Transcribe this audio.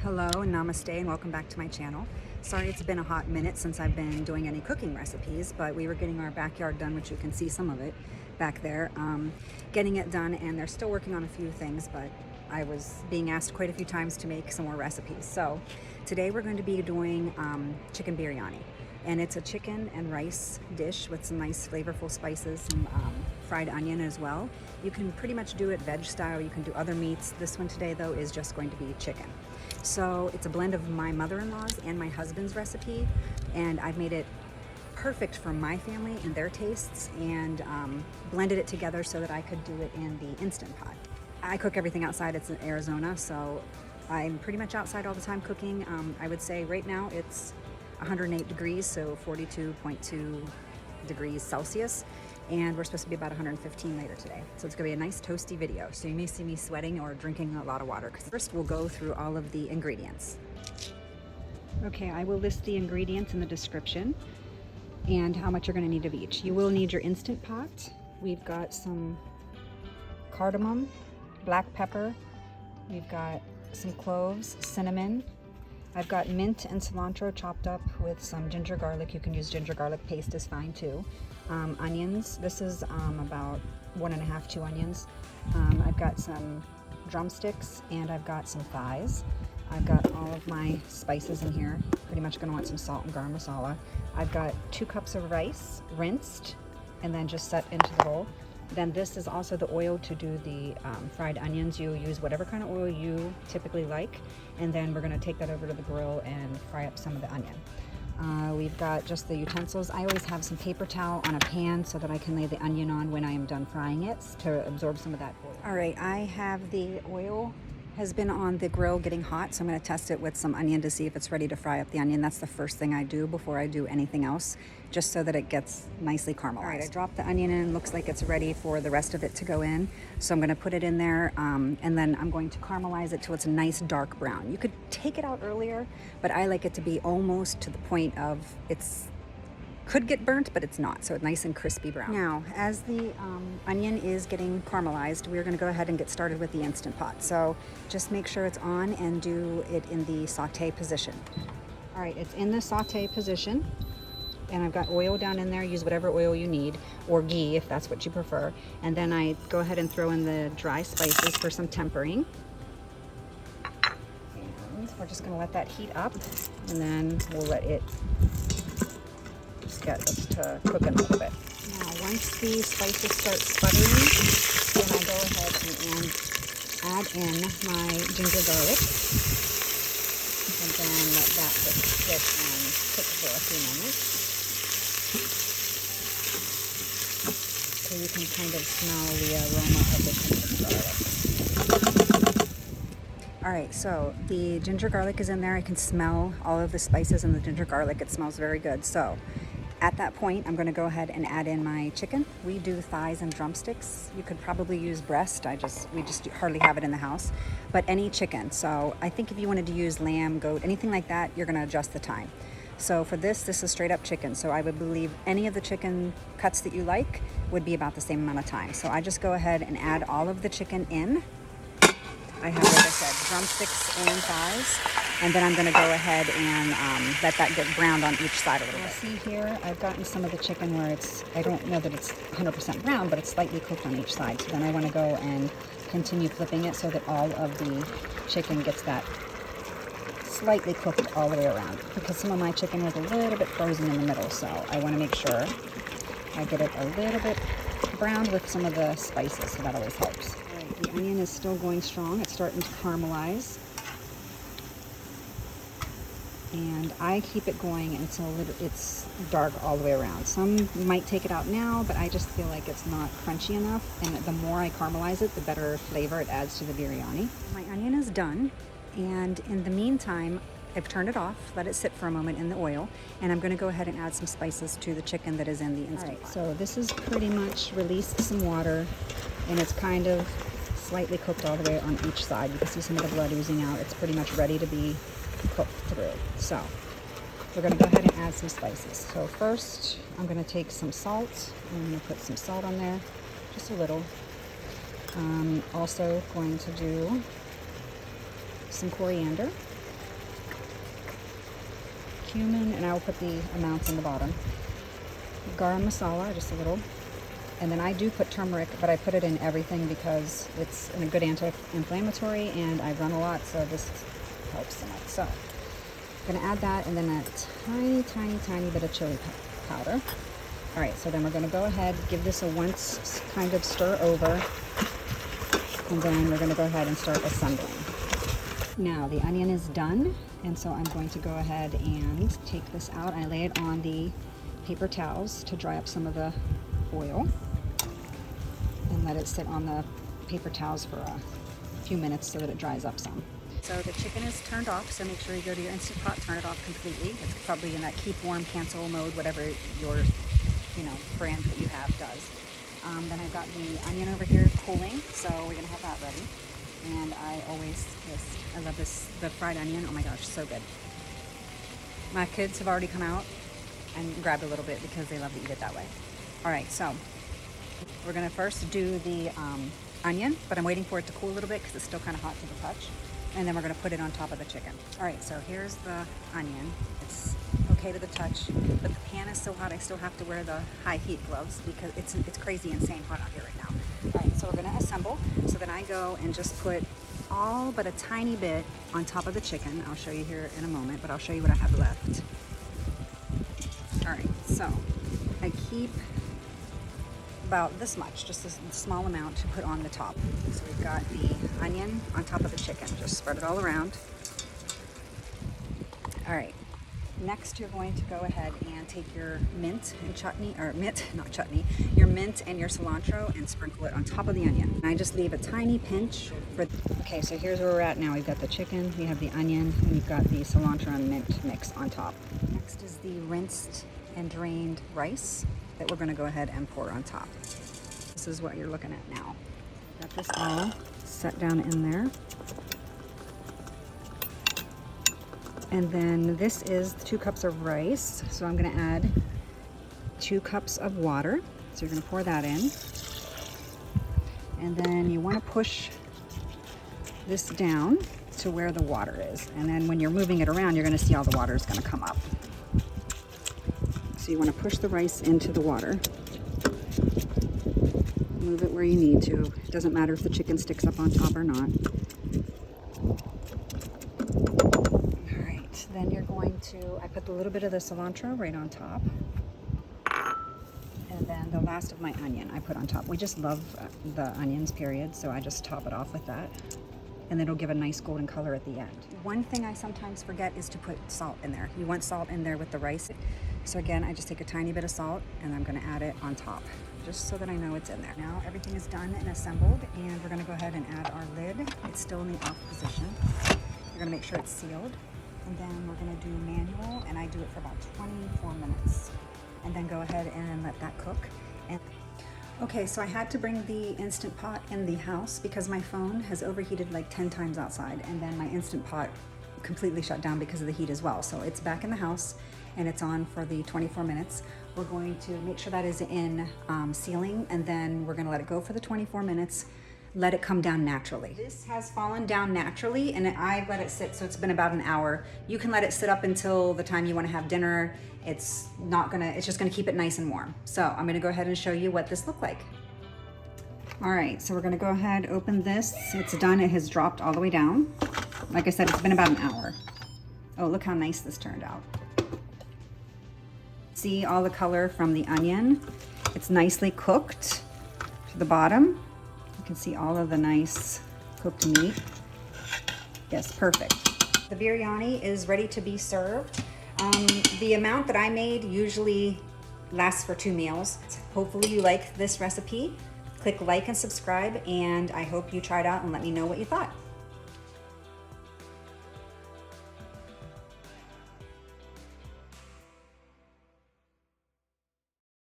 Hello and namaste and welcome back to my channel. Sorry it's been a hot minute since I've been doing any cooking recipes, but we were getting our backyard done, which you can see some of it back there. Getting it done, and they're still working on a few things, but I was being asked quite a few times to make some more recipes. So today we're going to be doing chicken biryani. And it's a chicken and rice dish with some nice flavorful spices, some fried onion as well. You can pretty much do it veg style, you can do other meats. This one today though is just going to be chicken. So it's a blend of my mother-in-law's and my husband's recipe, and I've made it perfect for my family and their tastes, and blended it together so that I could do it in the Instant Pot. I cook everything outside. It's in Arizona, so I'm pretty much outside all the time cooking. I would say right now it's 108 degrees, so 42.2 degrees Celsius, and we're supposed to be about 115 later today. So it's gonna be a nice toasty video. So you may see me sweating or drinking a lot of water. First we'll go through all of the ingredients. Okay, I will list the ingredients in the description and how much you're gonna need of each. You will need your Instant Pot. We've got some cardamom, black pepper, we've got some cloves, cinnamon, I've got mint and cilantro chopped up with some ginger garlic. You can use ginger garlic paste is fine too. Onions, this is about 1.5, 2 onions. I've got some drumsticks and I've got some thighs. I've got all of my spices in here. Pretty much gonna want some salt and garam masala. I've got 2 cups of rice, rinsed, and then just set into the bowl. Then this is also the oil to do the fried onions. You use whatever kind of oil you typically like, and then we're going to take that over to the grill and fry up some of the onion. We've got just the utensils. I always have some paper towel on a pan so that I can lay the onion on when I am done frying it to absorb some of that oil. All right, I have the oil has been on the grill getting hot, so I'm going to test it with some onion to see if it's ready to fry up the onion. That's the first thing I do before I do anything else, just so that it gets nicely caramelized. All right, I dropped the onion in. Looks like it's ready for the rest of it to go in. So I'm going to put it in there, and then I'm going to caramelize it till it's a nice dark brown. You could take it out earlier, but I like it to be almost to the point of it's could get burnt, but it's not, so it's nice and crispy brown. Now, as the onion is getting caramelized, we're gonna go ahead and get started with the Instant Pot. So just make sure it's on and do it in the saute position. All right, it's in the saute position, and I've got oil down in there. Use whatever oil you need, or ghee if that's what you prefer. And then I go ahead and throw in the dry spices for some tempering. And we're just gonna let that heat up, and then we'll let it get us to cooking a little bit. Now, once the spices start sputtering, then I go ahead and add in my ginger garlic, and then let that just sit and cook for a few moments. So you can kind of smell the aroma of the ginger garlic. All right, so the ginger garlic is in there. I can smell all of the spices and the ginger garlic. It smells very good. So at that point, I'm going to go ahead and add in my chicken. We do thighs and drumsticks. You could probably use breast. We just hardly have it in the house, but any chicken. So I think if you wanted to use lamb, goat, anything like that, you're going to adjust the time. So for this is straight up chicken. So I would believe any of the chicken cuts that you like would be about the same amount of time. So I just go ahead and add all of the chicken in. I have, like I said, drumsticks and thighs. And then I'm going to go ahead and let that get browned on each side a little bit. See here, I've gotten some of the chicken where I don't know that it's 100% brown, but it's slightly cooked on each side. So then I want to go and continue flipping it so that all of the chicken gets that slightly cooked all the way around. Because some of my chicken was a little bit frozen in the middle, so I want to make sure I get it a little bit browned with some of the spices, so that always helps. All right, the onion is still going strong. It's starting to caramelize. And I keep it going until it's dark all the way around. Some might take it out now, but I just feel like it's not crunchy enough. And the more I caramelize it, the better flavor it adds to the biryani. My onion is done. And in the meantime, I've turned it off, let it sit for a moment in the oil. And I'm gonna go ahead and add some spices to the chicken that is in the Instant Pot. So this is pretty much released some water, and it's kind of slightly cooked all the way on each side. You can see some of the blood oozing out. It's pretty much ready to be cooked through. So we're going to go ahead and add some spices. So first I'm going to take some salt. I'm going to put some salt on there, just a little. Also going to do some coriander. cumin, and I will put the amounts in the bottom. Garam masala, just a little. And then I do put turmeric, but I put it in everything because it's a good anti-inflammatory, and I run a lot, so this helps so much. So I'm gonna add that, and then a tiny bit of chili powder. All right, so then we're gonna go ahead, give this a once kind of stir over, and then we're gonna go ahead and start assembling. Now the onion is done, and so I'm going to go ahead and take this out. I lay it on the paper towels to dry up some of the oil, and let it sit on the paper towels for a few minutes so that it dries up some. So the chicken is turned off, so make sure you go to your Instant Pot, turn it off completely. It's probably in that keep warm, cancel mode, whatever your brand that you have does. Then I've got the onion over here cooling, so we're gonna have that ready. And I love this, the fried onion. Oh my gosh, so good. My kids have already come out and grabbed a little bit because they love to eat it that way. All right, so we're gonna first do the onion, but I'm waiting for it to cool a little bit because it's still kind of hot to the touch. And then we're gonna put it on top of the chicken. All right, so here's the onion. It's okay to the touch, but the pan is so hot I still have to wear the high heat gloves because it's crazy, insane hot out here right now. All right, so we're gonna assemble. So then I go and just put all but a tiny bit on top of the chicken. I'll show you here in a moment, but I'll show you what I have left. All right, so I keep about this much, just a small amount to put on the top. So we've got the onion on top of the chicken. Just spread it all around. All right. Next, you're going to go ahead and take your mint and chutney, or not chutney, your mint and your cilantro and sprinkle it on top of the onion. And I just leave a tiny pinch for, okay, so here's where we're at now. We've got the chicken, we have the onion, and we've got the cilantro and mint mix on top. Next is the rinsed and drained rice that we're gonna go ahead and pour on top. This is what you're looking at now. Got this all set down in there. And then this is 2 cups of rice. So I'm gonna add 2 cups of water. So you're gonna pour that in. And then you wanna push this down to where the water is. And then when you're moving it around, you're gonna see all the water is gonna come up. So you wanna push the rice into the water. Move it where you need to. It doesn't matter if the chicken sticks up on top or not. Then you're going to, I put a little bit of the cilantro right on top. And then the last of my onion I put on top. We just love the onions, period, so I just top it off with that. And then it'll give a nice golden color at the end. One thing I sometimes forget is to put salt in there. You want salt in there with the rice. So again, I just take a tiny bit of salt and I'm gonna add it on top, just so that I know it's in there. Now everything is done and assembled, and we're gonna go ahead and add our lid. It's still in the off position. You're gonna make sure it's sealed. And then we're gonna do manual, and I do it for about 24 minutes. And then go ahead and let that cook. And okay, so I had to bring the Instant Pot in the house because my phone has overheated like 10 times outside, and then my Instant Pot completely shut down because of the heat as well. So it's back in the house and it's on for the 24 minutes. We're going to make sure that is in sealing, and then we're gonna let it go for the 24 minutes. Let it come down naturally. This has fallen down naturally, and I let it sit, so it's been about an hour. You can let it sit up until the time you want to have dinner. It's just gonna keep it nice and warm. So I'm gonna go ahead and show you what this looked like. All right, so we're gonna go ahead, open this. It's done, it has dropped all the way down. Like I said, it's been about an hour. Oh, look how nice this turned out. See all the color from the onion? It's nicely cooked to the bottom. You can see all of the nice cooked meat. Yes, perfect. The biryani is ready to be served. The amount that I made usually lasts for 2 meals. Hopefully you like this recipe. Click like and subscribe, and I hope you try it out and let me know what you thought.